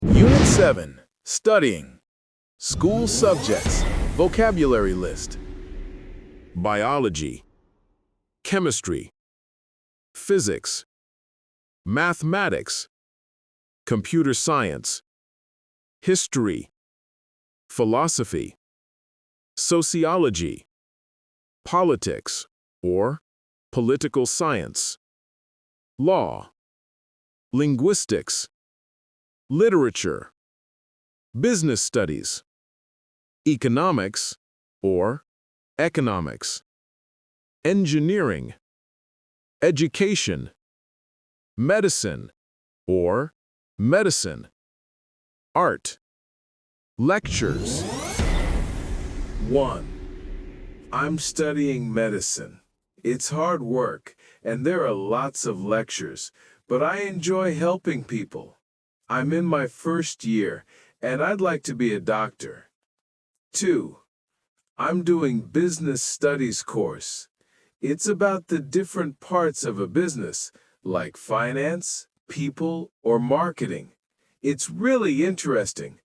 Unit 7. Studying. School subjects. Vocabulary list. Biology, chemistry, physics, mathematics, computer science, history, philosophy, sociology, politics or political science, law, linguistics, literature, business studies, economics or economics, engineering, education, medicine or medicine, art, lectures. 1. I'm studying medicine. It's hard work, and there are lots of lectures, but I enjoy helping people. I'm in my first year, and I'd like to be a doctor. 2. I'm doing business studies course. It's about the different parts of a business, like finance, people, or marketing. It's really interesting.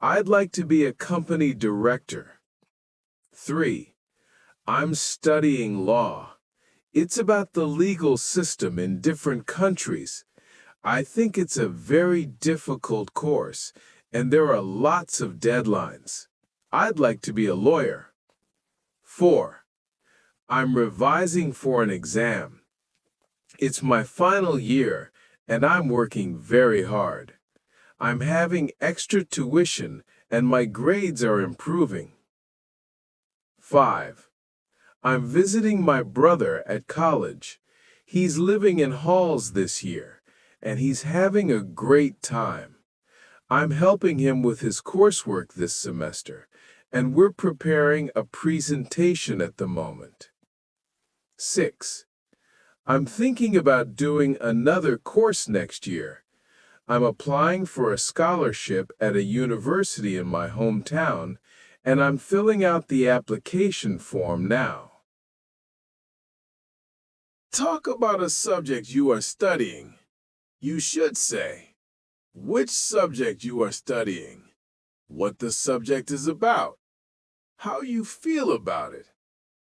I'd like to be a company director. 3. I'm studying law. It's about the legal system in different countries. I think it's a very difficult course, and there are lots of deadlines. I'd like to be a lawyer. 4. I'm revising for an exam. It's my final year, and I'm working very hard. I'm having extra tuition, and my grades are improving. 5. I'm visiting my brother at college. He's living in halls this year, and he's having a great time. I'm helping him with his coursework this semester, and we're preparing a presentation at the moment. 6. I'm thinking about doing another course next year. I'm applying for a scholarship at a university in my hometown, and I'm filling out the application form now. Talk about a subject you are studying. You should say which subject you are studying, what the subject is about, how you feel about it,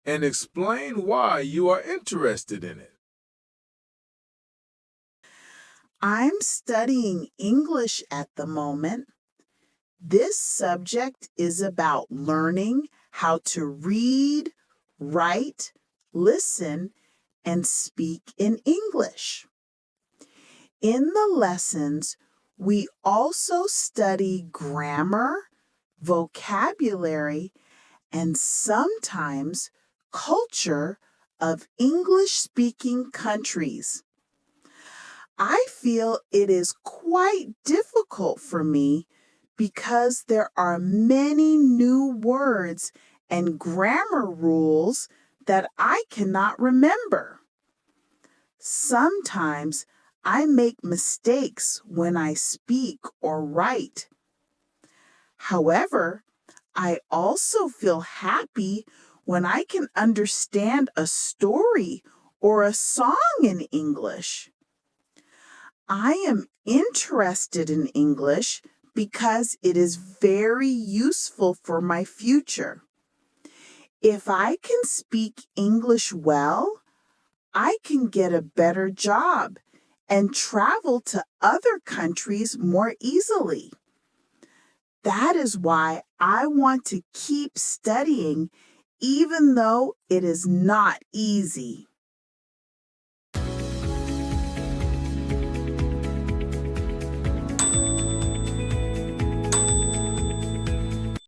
and explain why you are interested in it. I'm studying English at the moment. This subject is about learning how to read, write, listen, and speak in English. In the lessons, we also study grammar, vocabulary, and sometimes culture of English-speaking countries. I feel it is quite difficult for me because there are many new words and grammar rules that I cannot remember. Sometimes I make mistakes when I speak or write. However, I also feel happy when I can understand a story or a song in English. I am interested in English because it is very useful for my future. If I can speak English well, I can get a better job and travel to other countries more easily. That is why I want to keep studying even though it is not easy.